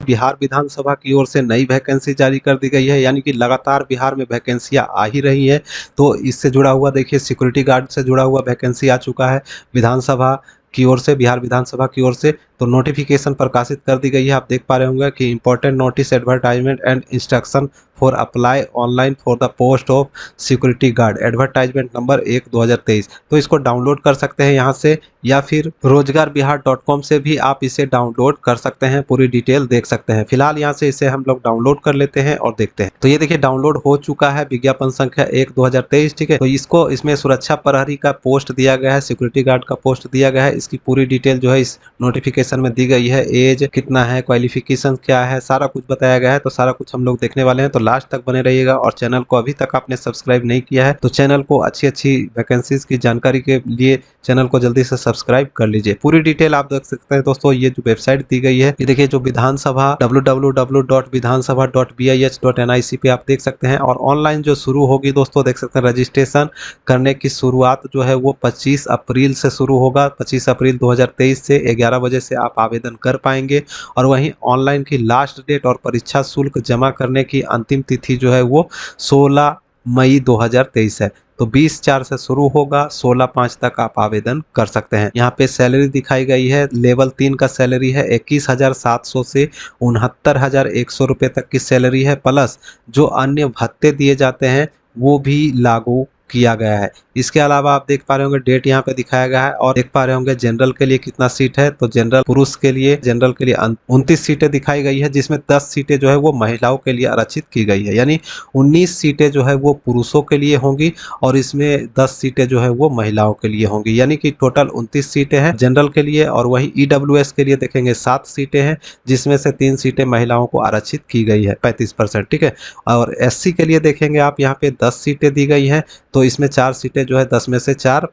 बिहार विधानसभा की ओर से नई वैकेंसी जारी कर दी गई है, यानी कि लगातार बिहार में वैकेंसियाँ आ ही रही हैं। तो इससे जुड़ा हुआ देखिए सिक्योरिटी गार्ड से जुड़ा हुआ वैकेंसी आ चुका है विधानसभा की ओर से, बिहार विधानसभा की ओर से। तो नोटिफिकेशन प्रकाशित कर दी गई है। आप देख पा रहे होंगे कि important notice advertisement and instruction for apply online for the post of security guard, advertisement number 1/2023। तो इसको डाउनलोड कर सकते हैं यहाँ से, या फिर रोजगारबिहार.com से भी आप इसे डाउनलोड कर सकते हैं, पूरी डिटेल देख सकते हैं। फिलहाल यहाँ से इसे हम लोग डाउनलोड कर लेते हैं और देखते हैं। तो ये देखिए डाउनलोड हो चुका है विज्ञापन संख्या 1/2023, ठीक है। तो इसको इसमें सुरक्षा प्रहरी का पोस्ट दिया गया है, सिक्योरिटी गार्ड का पोस्ट दिया गया है। इसकी पूरी डिटेल जो है इस नोटिफिकेशन में दी गई है। एज कितना है, क्वालिफिकेशन क्या है, सारा कुछ बताया गया है। तो सारा कुछ हम लोग देखने वाले हैं, तो लास्ट तक बने रहिएगा। और चैनल को अभी तक आपने सब्सक्राइब नहीं किया है तो चैनल को अच्छी वैकेंसीज की जानकारी के लिए चैनल को जल्दी से सब्सक्राइब कर लीजिए। पूरी डिटेल आप देख सकते हैं दोस्तों। ये जो वेबसाइट दी गई है, ये देखिए जो विधानसभा www.vidhansabha.bih.nic पे आप देख सकते हैं। और ऑनलाइन जो शुरू होगी दोस्तों, देख सकते हैं रजिस्ट्रेशन करने की शुरुआत जो है वो 25 अप्रैल से शुरू होगा। 25 अप्रैल 2023 से 11 बजे से आप आवेदन कर पाएंगे। और वहीं ऑनलाइन की लास्ट डेट और परीक्षा शुल्क जमा करने की अंतिम तिथि जो है वो 16 मई 2023 है। तो 20/4 से शुरू होगा, 16/5 तक आप आवेदन कर सकते हैं। यहाँ पे सैलरी दिखाई गई है। लेवल 3 का सैलरी है 21,700 से 69,100 रुपये तक की सैलरी है। प्लस जो अन्य भत्ते दिए जाते हैं वो भी लागू किया गया है। इसके अलावा आप देख पा रहे होंगे डेट यहाँ पे दिखाया गया है। और देख पा रहे होंगे जनरल के लिए कितना सीट है। तो जनरल पुरुष के लिए, जनरल के लिए 29 सीटें दिखाई गई है, जिसमें 10 सीटें जो है वो महिलाओं के लिए आरक्षित की गई है। यानी 19 सीटें जो है वो पुरुषों के लिए होंगी और इसमें 10 सीटें जो है वो महिलाओं के लिए होंगी। यानी कि टोटल 29 सीटें हैं जनरल के लिए। और वहीं EWS के लिए देखेंगे 7 सीटें हैं, जिसमें से 3 सीटें महिलाओं को आरक्षित की गई है 35%, ठीक है। और SC के लिए देखेंगे आप, यहाँ पे 10 सीटें दी गई हैं। तो इसमें 4 सीटें जो है 10 में से 4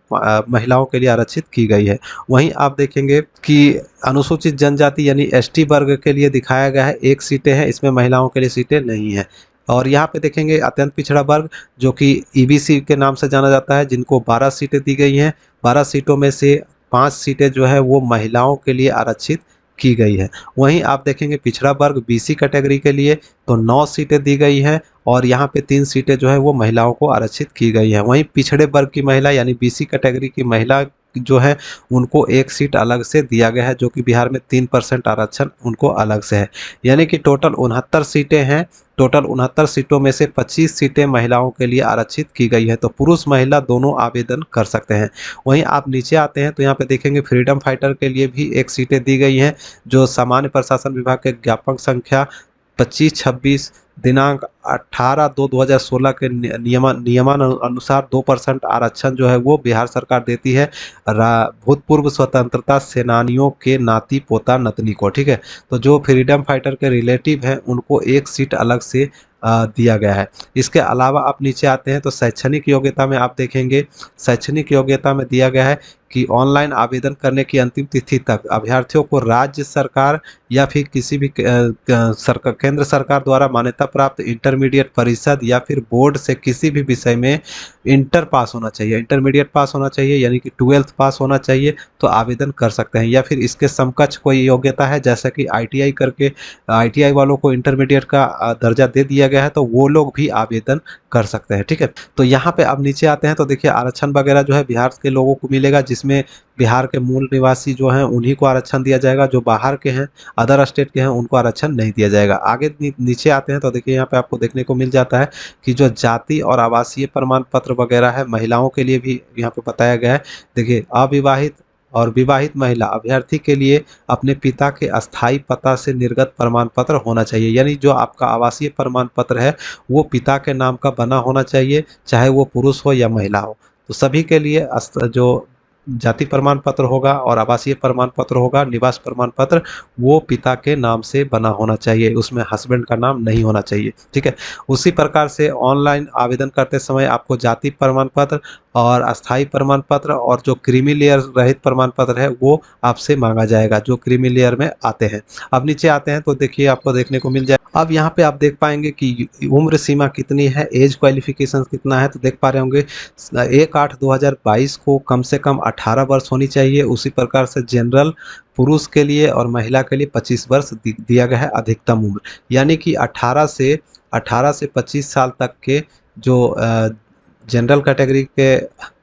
महिलाओं के लिए आरक्षित की गई है। वहीं आप देखेंगे कि अनुसूचित जनजाति यानी ST वर्ग के लिए दिखाया गया है 1 सीटें हैं, इसमें महिलाओं के लिए सीटें नहीं है। और यहाँ पे देखेंगे अत्यंत पिछड़ा वर्ग जो कि EBC के नाम से जाना जाता है, जिनको 12 सीटें दी गई हैं। 12 सीटों में से 5 सीटें जो है वो महिलाओं के लिए आरक्षित की गई है। वहीं आप देखेंगे पिछड़ा वर्ग BC कैटेगरी के लिए तो 9 सीटें दी गई हैं और यहाँ पे 3 सीटें जो है वो महिलाओं को आरक्षित की गई है। वहीं पिछड़े वर्ग की महिला यानी BC कैटेगरी की महिला जो है उनको 1 सीट अलग से दिया गया है, जो कि बिहार में 3% आरक्षण उनको अलग से है। यानी कि टोटल 69 सीटें हैं। टोटल 69 सीटों में से 25 सीटें महिलाओं के लिए आरक्षित की गई है। तो पुरुष महिला दोनों आवेदन कर सकते हैं। वहीं आप नीचे आते हैं तो यहाँ पे देखेंगे फ्रीडम फाइटर के लिए भी 1 सीटें दी गई हैं, जो सामान्य प्रशासन विभाग के ज्ञापक संख्या 2526 दिनांक 18/2/2016 के नियमानुसार 2% आरक्षण जो है वो बिहार सरकार देती है भूतपूर्व स्वतंत्रता सेनानियों के नाती पोता नतनी को, ठीक है। तो जो फ्रीडम फाइटर के रिलेटिव हैं उनको 1 सीट अलग से दिया गया है। इसके अलावा आप नीचे आते हैं तो शैक्षणिक योग्यता में आप देखेंगे, शैक्षणिक योग्यता में दिया गया है कि ऑनलाइन आवेदन करने की अंतिम तिथि तक अभ्यर्थियों को राज्य सरकार या फिर किसी भी केंद्र सरकार द्वारा मान्यता प्राप्त इंटरमीडिएट परिषद या फिर बोर्ड से किसी भी विषय में इंटर पास होना चाहिए, इंटरमीडिएट पास होना चाहिए, यानी कि 12th पास होना चाहिए तो आवेदन कर सकते हैं। या फिर इसके समकक्ष कोई योग्यता है, जैसा कि ITI करके ITI वालों को इंटरमीडिएट का दर्जा दे दिया गया है, तो वो लोग भी आवेदन कर सकते हैं, ठीक है। तो यहाँ पे अब नीचे आते हैं तो देखिए आरक्षण वगैरह जो है बिहार के लोगों को मिलेगा, जिसमें बिहार के मूल निवासी जो हैं उन्हीं को आरक्षण दिया जाएगा। जो बाहर के हैं, अदर स्टेट के हैं, उनको आरक्षण नहीं दिया जाएगा। आगे नीचे आते हैं तो देखिए यहाँ पे आपको देखने को मिल जाता है कि जो जाति और आवासीय प्रमाण पत्र वगैरह है महिलाओं के लिए भी यहाँ पे बताया गया है। देखिए अविवाहित और विवाहित महिला अभ्यर्थी के लिए अपने पिता के अस्थायी पता से निर्गत प्रमाण पत्र होना चाहिए। यानी जो आपका आवासीय प्रमाण पत्र है वो पिता के नाम का बना होना चाहिए, चाहे वो पुरुष हो या महिला हो। तो सभी के लिए जो जाति प्रमाण पत्र होगा और आवासीय प्रमाण पत्र होगा, निवास प्रमाण पत्र, वो पिता के नाम से बना होना चाहिए, उसमें हस्बैंड का नाम नहीं होना चाहिए, ठीक है। उसी प्रकार से ऑनलाइन आवेदन करते समय आपको जाति प्रमाण पत्र और अस्थायी प्रमाण पत्र और जो क्रीमी लेयर रहित प्रमाण पत्र है वो आपसे मांगा जाएगा, जो क्रीमी लेयर में आते हैं। अब नीचे आते हैं तो देखिए आपको देखने को मिल जाए। अब यहाँ पे आप देख पाएंगे कि उम्र सीमा कितनी है, एज क्वालिफिकेशन कितना है। तो देख पा रहे होंगे 1/8/2022 को कम से कम 18 वर्ष होनी चाहिए। उसी प्रकार से जनरल पुरुष के लिए और महिला के लिए 25 वर्ष दिया गया है अधिकतम उम्र, यानी कि 18 से 25 साल तक के जो जनरल कैटेगरी के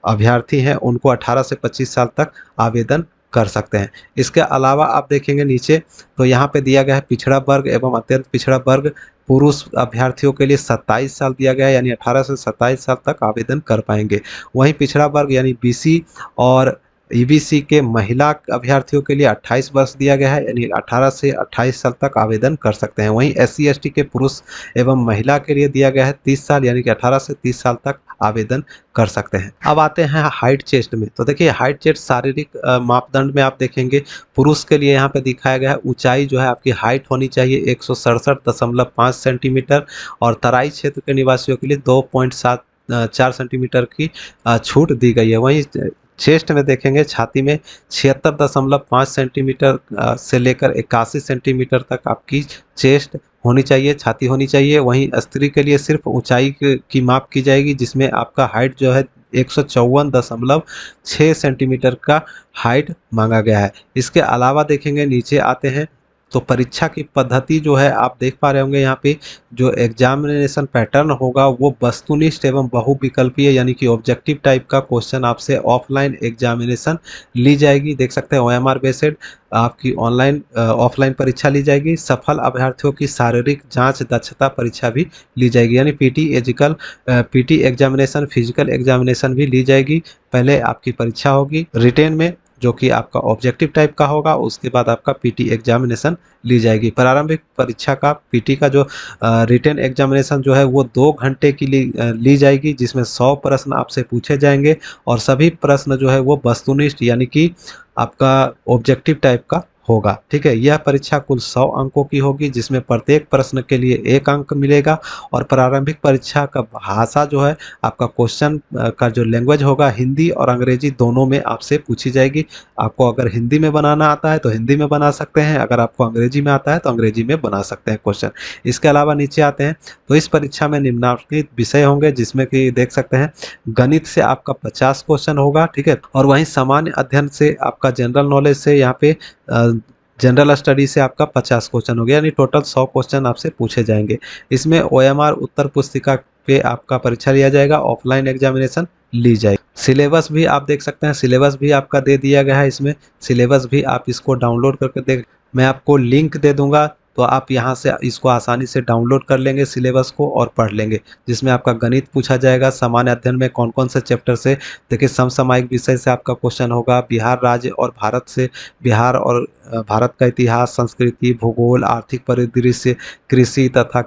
अभ्यर्थी हैं उनको 18 से 25 साल तक आवेदन कर सकते हैं। इसके अलावा आप देखेंगे नीचे तो यहाँ पे दिया गया है पिछड़ा वर्ग एवं अत्यंत पिछड़ा वर्ग पुरुष अभ्यर्थियों के लिए 27 साल दिया गया है, यानी 18 से 27 साल तक आवेदन कर पाएंगे। वहीं पिछड़ा वर्ग यानी बीसी और ईबीसी के महिला अभ्यर्थियों के लिए 28 वर्ष दिया गया है, यानी 18 से 28 साल तक आवेदन कर सकते हैं। वहीं एससी एसटी के पुरुष एवं महिला के लिए दिया गया है 30 साल, यानी कि 18 से 30 साल तक आवेदन कर सकते हैं। अब आते हैं हाइट चेस्ट में। तो देखिए हाइट चेस्ट शारीरिक मापदंड में आप देखेंगे पुरुष के लिए यहाँ पे दिखाया गया है ऊंचाई जो है आपकी हाइट होनी चाहिए 167.5 सेंटीमीटर और तराई क्षेत्र के निवासियों के लिए 2.74 सेंटीमीटर की छूट दी गई है। वहीं चेस्ट में देखेंगे छाती में 76.5 सेंटीमीटर से लेकर 81 सेंटीमीटर तक आपकी चेस्ट होनी चाहिए, छाती होनी चाहिए। वहीं स्त्री के लिए सिर्फ ऊंचाई की माप की जाएगी जिसमें आपका हाइट जो है 154.6 सेंटीमीटर का हाइट मांगा गया है। इसके अलावा देखेंगे नीचे आते हैं तो परीक्षा की पद्धति जो है आप देख पा रहे होंगे यहाँ पे जो एग्जामिनेशन पैटर्न होगा वो वस्तुनिष्ठ एवं बहुविकल्पीय यानी कि ऑब्जेक्टिव टाइप का क्वेश्चन आपसे ऑफलाइन एग्जामिनेशन ली जाएगी। देख सकते हैं OMR बेस्ड आपकी ऑफलाइन परीक्षा ली जाएगी। सफल अभ्यर्थियों की शारीरिक जांच दक्षता परीक्षा भी ली जाएगी, यानी पीटी एग्जामिनेशन फिजिकल एग्जामिनेशन भी ली जाएगी। पहले आपकी परीक्षा होगी रिटेन में जो कि आपका ऑब्जेक्टिव टाइप का होगा, उसके बाद आपका पीटी एग्जामिनेशन ली जाएगी। प्रारंभिक परीक्षा का पीटी का जो रिटेन एग्जामिनेशन जो है वो 2 घंटे की ली जाएगी जिसमें 100 प्रश्न आपसे पूछे जाएंगे और सभी प्रश्न जो है वो वस्तुनिष्ठ यानी कि आपका ऑब्जेक्टिव टाइप का होगा। ठीक है, यह परीक्षा कुल 100 अंकों की होगी जिसमें प्रत्येक प्रश्न के लिए 1 अंक मिलेगा और प्रारंभिक परीक्षा का भाषा जो है आपका क्वेश्चन का जो लैंग्वेज होगा हिंदी और अंग्रेजी दोनों में आपसे पूछी जाएगी। आपको अगर हिंदी में बनाना आता है तो हिंदी में बना सकते हैं, अगर आपको अंग्रेजी में आता है तो अंग्रेजी में बना सकते हैं क्वेश्चन। इसके अलावा नीचे आते हैं तो इस परीक्षा में निम्नलिखित विषय होंगे जिसमें कि देख सकते हैं गणित से आपका 50 क्वेश्चन होगा। ठीक है, और वहीं सामान्य अध्ययन से आपका जनरल नॉलेज से यहाँ पे जनरल स्टडी से आपका 50 क्वेश्चन हो गया, यानी टोटल 100 क्वेश्चन आपसे पूछे जाएंगे। इसमें OMR उत्तर पुस्तिका पे आपका परीक्षा लिया जाएगा, ऑफलाइन एग्जामिनेशन ली जाएगी। सिलेबस भी आप देख सकते हैं, सिलेबस भी आपका दे दिया गया है। इसमें सिलेबस भी आप इसको डाउनलोड करके देख, मैं आपको लिंक दे दूंगा तो आप यहाँ से इसको आसानी से डाउनलोड कर लेंगे सिलेबस को और पढ़ लेंगे, जिसमें आपका गणित पूछा जाएगा। सामान्य अध्ययन में कौन कौन से चैप्टर से, देखिए समसामयिक विषय से आपका क्वेश्चन होगा, बिहार राज्य और भारत से, बिहार और भारत का इतिहास, संस्कृति, भूगोल, आर्थिक परिदृश्य, कृषि तथा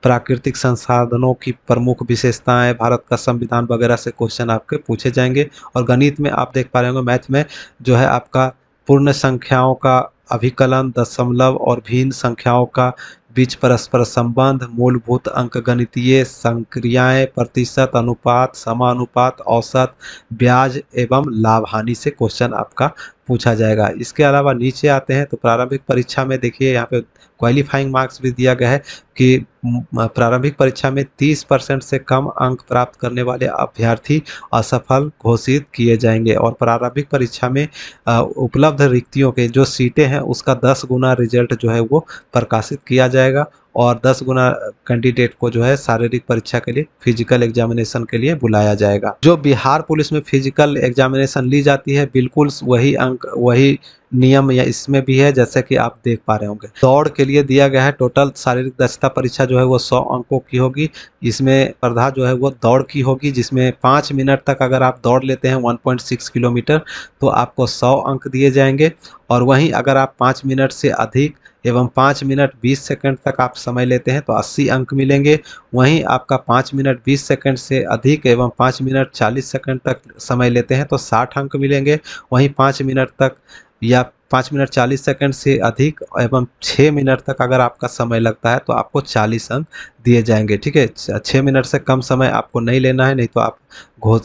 प्राकृतिक संसाधनों की प्रमुख विशेषताएं, भारत का संविधान वगैरह से क्वेश्चन आपके पूछे जाएंगे। और गणित में आप देख पा रहे होंगे मैथ में जो है आपका पूर्ण संख्याओं का अभिकलन, दशमलव और भिन्न संख्याओं का बीच परस्पर संबंध, मूलभूत अंकगणितीय संक्रियाएं, प्रतिशत, अनुपात, समानुपात, औसत, ब्याज एवं लाभ हानि से क्वेश्चन आपका पूछा जाएगा। इसके अलावा नीचे आते हैं तो प्रारंभिक परीक्षा में देखिए यहाँ पे क्वालिफाइंग मार्क्स भी दिया गया है कि प्रारंभिक परीक्षा में 30% से कम अंक प्राप्त करने वाले अभ्यर्थी असफल घोषित किए जाएंगे और प्रारंभिक परीक्षा में उपलब्ध रिक्तियों के जो सीटें हैं उसका 10 गुना रिजल्ट जो है वो प्रकाशित किया जाएगा और 10 गुना कैंडिडेट को जो है शारीरिक परीक्षा के लिए फिजिकल एग्जामिनेशन के लिए बुलाया जाएगा। जो बिहार पुलिस में फिजिकल एग्जामिनेशन ली जाती है बिल्कुल वही अंक वही नियम या इसमें भी है जैसे कि आप देख पा रहे होंगे। दौड़ के लिए दिया गया है टोटल शारीरिक दक्षता परीक्षा जो है वो 100 अंकों की होगी। इसमें स्पर्धा जो है वो दौड़ की होगी जिसमें 5 मिनट तक अगर आप दौड़ लेते हैं 1.6 किलोमीटर तो आपको 100 अंक दिए जाएंगे और वहीं अगर आप 5 मिनट से अधिक एवं 5 मिनट 20 सेकंड तक आप समय लेते हैं तो 80 अंक मिलेंगे। वहीं आपका 5 मिनट 20 सेकंड से अधिक एवं 5 मिनट 40 सेकंड तक समय लेते हैं तो 60 अंक मिलेंगे। वहीं 5 मिनट तक या 5 मिनट 40 सेकंड से अधिक एवं 6 मिनट तक अगर आपका समय लगता है तो आपको 40 अंक दिए जाएंगे। ठीक है, 6 मिनट से कम समय आपको नहीं लेना है, नहीं तो आप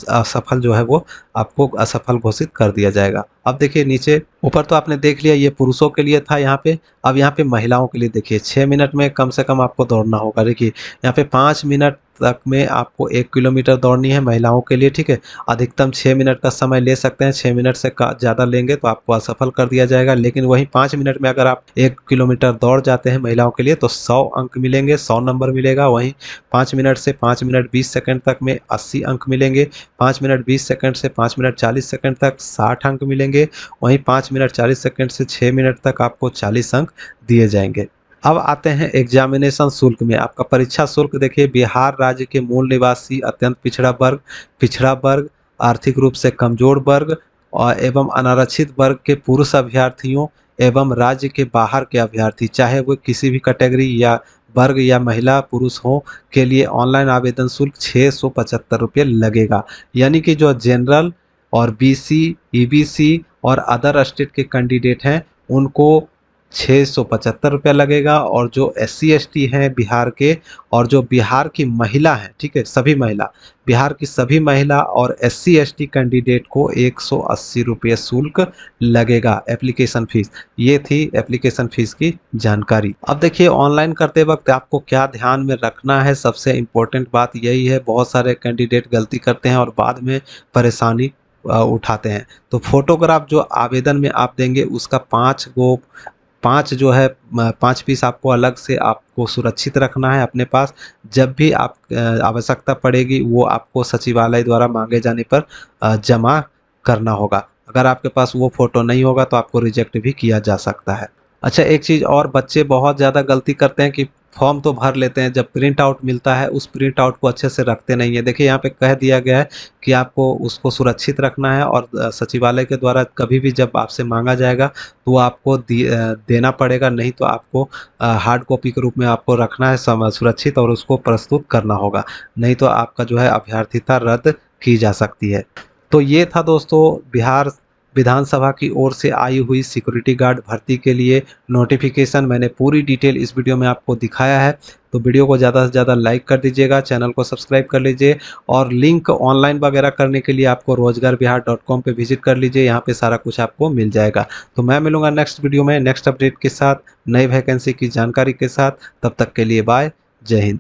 असफल जो है वो आपको असफल घोषित कर दिया जाएगा। अब देखिए नीचे ऊपर तो आपने देख लिया, ये पुरुषों के लिए था यहाँ पे। अब यहाँ पे महिलाओं के लिए देखिए 6 मिनट में कम से कम आपको दौड़ना होगा। देखिए यहाँ पे 5 मिनट तक में आपको 1 किलोमीटर दौड़नी है महिलाओं के लिए, ठीक है। अधिकतम 6 मिनट का समय ले सकते हैं, 6 मिनट से ज़्यादा लेंगे तो आपको असफल कर दिया जाएगा। लेकिन वहीं 5 मिनट में अगर आप 1 किलोमीटर दौड़ जाते हैं महिलाओं के लिए तो 100 अंक मिलेंगे, 100 नंबर मिलेगा। वहीं 5 मिनट से 5 मिनट 20 सेकंड तक में 80 अंक मिलेंगे। 5 मिनट 20 सेकंड से 5 मिनट 40 सेकंड तक 60 अंक मिलेंगे। वहीं 5 मिनट 40 सेकंड से 6 मिनट तक आपको 40 अंक दिए जाएंगे। अब आते हैं एग्जामिनेशन शुल्क में। आपका परीक्षा शुल्क देखिए, बिहार राज्य के मूल निवासी, अत्यंत पिछड़ा वर्ग, आर्थिक रूप से कमजोर वर्ग और एवं अनारक्षित वर्ग के पुरुष अभ्यर्थियों एवं राज्य के बाहर के अभ्यर्थी, चाहे वो किसी भी कैटेगरी या वर्ग या महिला पुरुष हो, के लिए ऑनलाइन आवेदन शुल्क 675 रुपये लगेगा। यानी कि जो जनरल और बीसी, ईबीसी और अदर स्टेट के कैंडिडेट हैं उनको 675 रुपया लगेगा। और जो SC ST हैं बिहार के, और जो बिहार की महिला हैं, ठीक है, सभी महिला, बिहार की सभी महिला और SC ST कैंडिडेट को 180 रुपये शुल्क लगेगा एप्लीकेशन फीस। ये थी एप्लीकेशन फीस की जानकारी। अब देखिए ऑनलाइन करते वक्त आपको क्या ध्यान में रखना है, सबसे इम्पोर्टेंट बात यही है। बहुत सारे कैंडिडेट गलती करते हैं और बाद में परेशानी उठाते हैं। तो फोटोग्राफ जो आवेदन में आप देंगे उसका 5 जो है 5 पीस आपको अलग से आपको सुरक्षित रखना है अपने पास। जब भी आप आवश्यकता पड़ेगी वो आपको सचिवालय द्वारा मांगे जाने पर जमा करना होगा। अगर आपके पास वो फोटो नहीं होगा तो आपको रिजेक्ट भी किया जा सकता है। अच्छा, एक चीज़ और, बच्चे बहुत ज़्यादा गलती करते हैं कि फॉर्म तो भर लेते हैं, जब प्रिंट आउट मिलता है उस प्रिंट आउट को अच्छे से रखते नहीं है। देखिए यहाँ पे कह दिया गया है कि आपको उसको सुरक्षित रखना है और सचिवालय के द्वारा कभी भी जब आपसे मांगा जाएगा तो वो आपको देना पड़ेगा, नहीं तो आपको हार्ड कॉपी के रूप में आपको रखना है सुरक्षित, और उसको प्रस्तुत करना होगा, नहीं तो आपका जो है अभ्यर्थिता रद्द की जा सकती है। तो ये था दोस्तों बिहार विधानसभा की ओर से आई हुई सिक्योरिटी गार्ड भर्ती के लिए नोटिफिकेशन। मैंने पूरी डिटेल इस वीडियो में आपको दिखाया है। तो वीडियो को ज़्यादा से ज़्यादा लाइक कर दीजिएगा, चैनल को सब्सक्राइब कर लीजिए, और लिंक ऑनलाइन वगैरह करने के लिए आपको रोजगारबिहार.com पे विजिट कर लीजिए, यहाँ पे सारा कुछ आपको मिल जाएगा। तो मैं मिलूंगा नेक्स्ट वीडियो में नेक्स्ट अपडेट के साथ, नई वैकेंसी की जानकारी के साथ। तब तक के लिए बाय, जय हिंद।